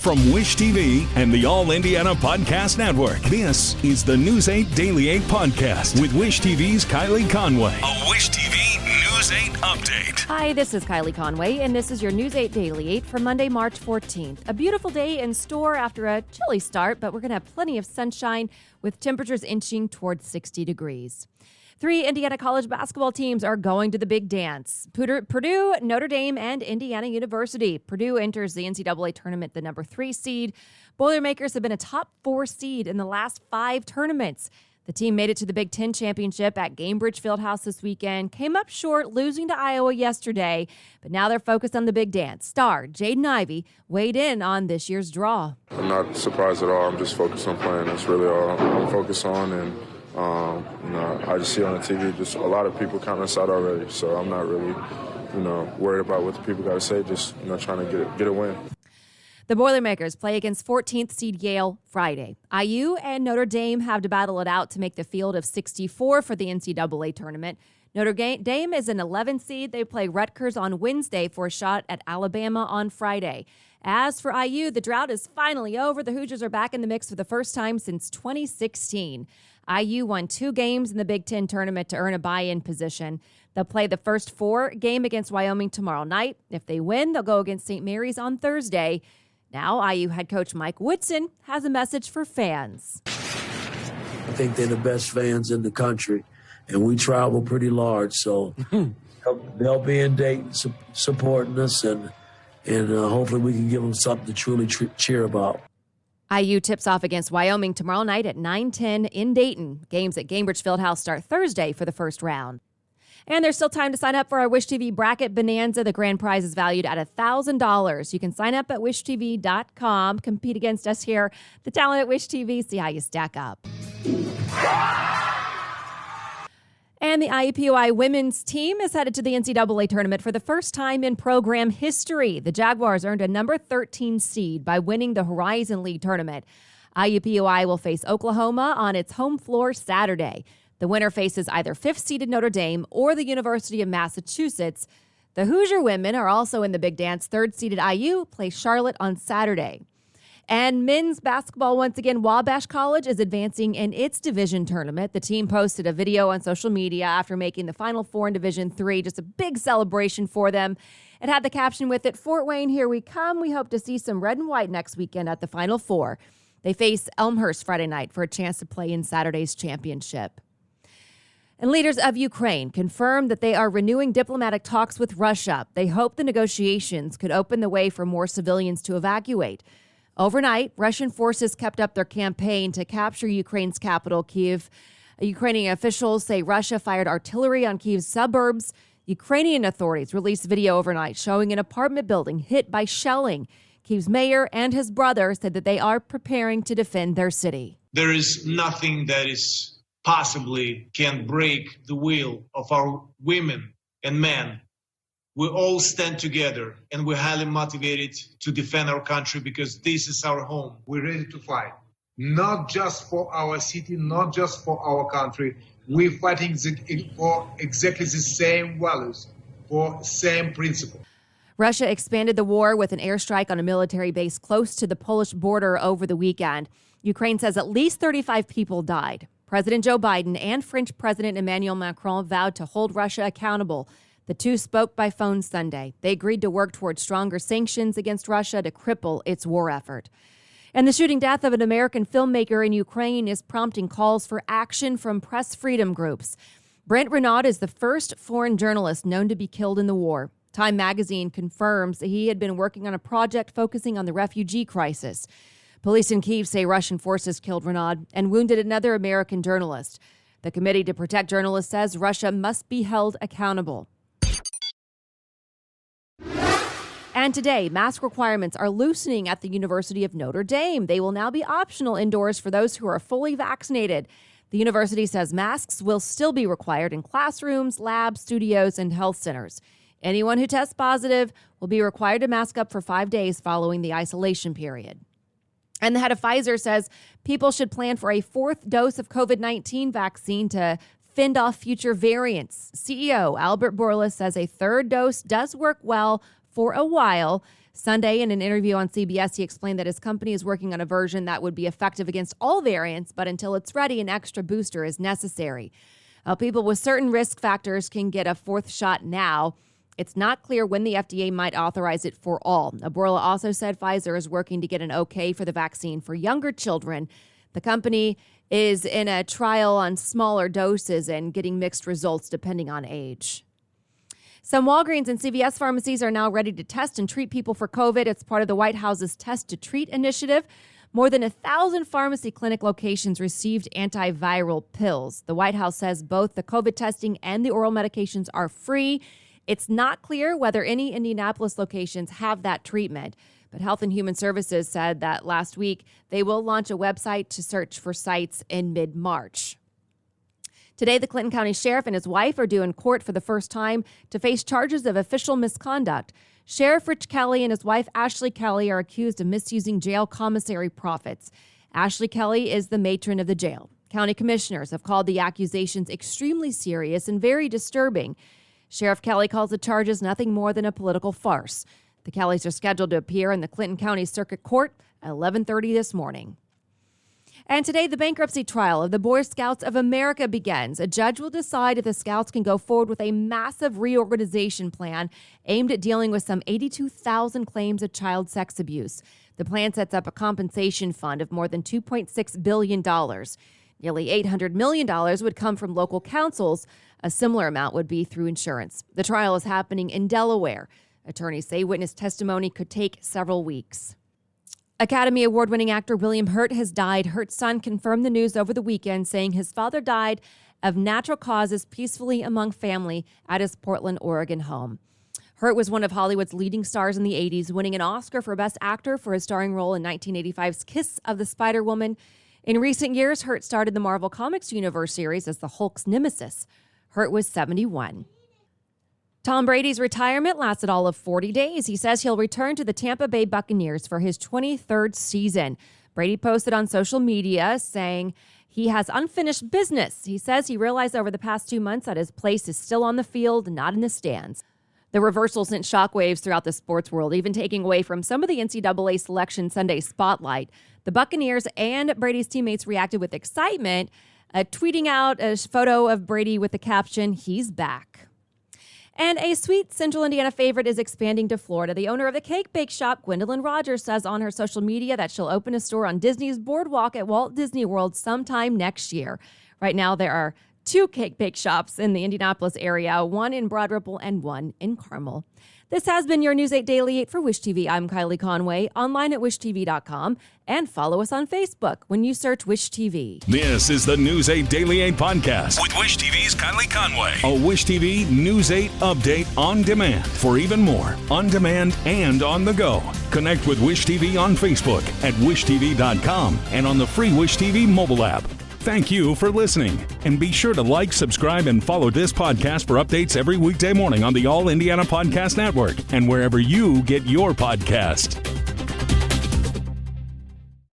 From Wish TV and the All Indiana Podcast Network, this is the News 8 Daily 8 Podcast with Wish TV's Kylie Conway. A Wish TV News 8 update. Hi, this is Kylie Conway, and this is your News 8 Daily 8 for Monday, March 14th. A beautiful day in store after a chilly start, but we're going to have plenty of sunshine with temperatures inching towards 60 degrees. 3 Indiana college basketball teams are going to the big dance. Purdue, Notre Dame, and Indiana University. Purdue enters the NCAA tournament, the number 3 seed. Boilermakers have been a top 4 seed in the last 5 tournaments. The team made it to the Big Ten championship at Gainbridge Fieldhouse this weekend, came up short, losing to Iowa yesterday, but now they're focused on the big dance. Star Jaden Ivey weighed in on this year's draw. I'm not surprised at all. I'm just focused on playing. That's really all I'm focused on, and I just see on the TV just a lot of people counting us out already, so I'm not really, worried about what the people got to say, just, trying to get a win. The Boilermakers play against 14th seed Yale Friday. IU and Notre Dame have to battle it out to make the field of 64 for the NCAA tournament. Notre Dame is an 11th seed. They play Rutgers on Wednesday for a shot at Alabama on Friday. As for IU, the drought is finally over. The Hoosiers are back in the mix for the first time since 2016. IU won 2 games in the Big Ten tournament to earn a buy-in position. They'll play the first 4 game against Wyoming tomorrow night. If they win, they'll go against St. Mary's on Thursday. Now, IU head coach Mike Woodson has a message for fans. I think they're the best fans in the country, and we travel pretty large, so they'll be in Dayton supporting us, and hopefully we can give them something to truly cheer about. IU tips off against Wyoming tomorrow night at 9:10 in Dayton. Games at Gainbridge Fieldhouse start Thursday for the first round. And there's still time to sign up for our Wish TV Bracket Bonanza. The grand prize is valued at $1,000. You can sign up at wishtv.com. Compete against us here, the talent at Wish TV. See how you stack up. And the IUPUI women's team is headed to the NCAA tournament for the first time in program history. The Jaguars earned a number 13 seed by winning the Horizon League tournament. IUPUI will face Oklahoma on its home floor Saturday. The winner faces either 5th-seeded Notre Dame or the University of Massachusetts. The Hoosier women are also in the big dance. 3rd-seeded IU plays Charlotte on Saturday. And men's basketball, once again, Wabash College is advancing in its division tournament. The team posted a video on social media after making the Final Four in Division III. Just a big celebration for them. It had the caption with it, "Fort Wayne, here we come. We hope to see some red and white next weekend at the Final Four." They face Elmhurst Friday night for a chance to play in Saturday's championship. And leaders of Ukraine confirmed that they are renewing diplomatic talks with Russia. They hope the negotiations could open the way for more civilians to evacuate. Overnight, Russian forces kept up their campaign to capture Ukraine's capital, Kyiv. Ukrainian officials say Russia fired artillery on Kyiv's suburbs. Ukrainian authorities released video overnight showing an apartment building hit by shelling. Kyiv's mayor and his brother said that they are preparing to defend their city. There is nothing that is possibly can break the will of our women and men. We all stand together and we're highly motivated to defend our country because this is our home. We're ready to fight, not just for our city, not just for our country. We're fighting for exactly the same values, for same principles. Russia expanded the war with an airstrike on a military base close to the Polish border over the weekend. Ukraine says at least 35 people died. President Joe Biden and French President Emmanuel Macron vowed to hold Russia accountable. The two spoke by phone Sunday. They agreed to work towards stronger sanctions against Russia to cripple its war effort. And the shooting death of an American filmmaker in Ukraine is prompting calls for action from press freedom groups. Brent Renaud is the first foreign journalist known to be killed in the war. Time magazine confirms that he had been working on a project focusing on the refugee crisis. Police in Kyiv say Russian forces killed Renaud and wounded another American journalist. The Committee to Protect Journalists says Russia must be held accountable. And today, mask requirements are loosening at the University of Notre Dame. They will now be optional indoors for those who are fully vaccinated. The university says masks will still be required in classrooms, labs, studios, and health centers. Anyone who tests positive will be required to mask up for 5 days following the isolation period. And the head of Pfizer says people should plan for a 4th dose of COVID-19 vaccine to fend off future variants. CEO Albert Bourla says a 3rd dose does work well for a while. Sunday, in an interview on CBS, he explained that his company is working on a version that would be effective against all variants, but until it's ready, an extra booster is necessary. People with certain risk factors can get a fourth shot now. It's not clear when the FDA might authorize it for all. Aborla also said Pfizer is working to get an okay for the vaccine for younger children. The company is in a trial on smaller doses and getting mixed results depending on age. Some Walgreens and CVS pharmacies are now ready to test and treat people for COVID. It's part of the White House's Test to Treat initiative. More than 1,000 pharmacy clinic locations received antiviral pills. The White House says both the COVID testing and the oral medications are free. It's not clear whether any Indianapolis locations have that treatment. But Health and Human Services said that last week they will launch a website to search for sites in mid-March. Today, the Clinton County Sheriff and his wife are due in court for the first time to face charges of official misconduct. Sheriff Rich Kelly and his wife Ashley Kelly are accused of misusing jail commissary profits. Ashley Kelly is the matron of the jail. County commissioners have called the accusations extremely serious and very disturbing. Sheriff Kelly calls the charges nothing more than a political farce. The Kellys are scheduled to appear in the Clinton County Circuit Court at 11:30 this morning. And today, the bankruptcy trial of the Boy Scouts of America begins. A judge will decide if the Scouts can go forward with a massive reorganization plan aimed at dealing with some 82,000 claims of child sex abuse. The plan sets up a compensation fund of more than $2.6 billion. Nearly $800 million would come from local councils. A similar amount would be through insurance. The trial is happening in Delaware. Attorneys say witness testimony could take several weeks. Academy Award-winning actor William Hurt has died. Hurt's son confirmed the news over the weekend, saying his father died of natural causes peacefully among family at his Portland, Oregon home. Hurt was one of Hollywood's leading stars in the 80s, winning an Oscar for Best Actor for his starring role in 1985's Kiss of the Spider-Woman. In recent years, Hurt starred in the Marvel Comics universe series as the Hulk's nemesis. Hurt was 71. Tom Brady's retirement lasted all of 40 days. He says he'll return to the Tampa Bay Buccaneers for his 23rd season. Brady posted on social media saying he has unfinished business. He says he realized over the past 2 months that his place is still on the field, not in the stands. The reversal sent shockwaves throughout the sports world, even taking away from some of the NCAA Selection Sunday spotlight. The Buccaneers and Brady's teammates reacted with excitement, tweeting out a photo of Brady with the caption, "He's back." And a sweet Central Indiana favorite is expanding to Florida. The owner of the cake bake shop, Gwendolyn Rogers, says on her social media that she'll open a store on Disney's Boardwalk at Walt Disney World sometime next year. Right now, there are 2 cake bake shops in the Indianapolis area, one in Broad Ripple and one in Carmel. This has been your News 8 Daily 8 for Wish TV. I'm Kylie Conway, online at wishtv.com, and follow us on Facebook when you search Wish TV. This is the News 8 Daily 8 podcast with Wish TV's Kylie Conway. A Wish TV News 8 update on demand for even more on demand and on the go. Connect with Wish TV on Facebook at wishtv.com and on the free Wish TV mobile app. Thank you for listening, and be sure to like, subscribe, and follow this podcast for updates every weekday morning on the All Indiana Podcast Network and wherever you get your podcast.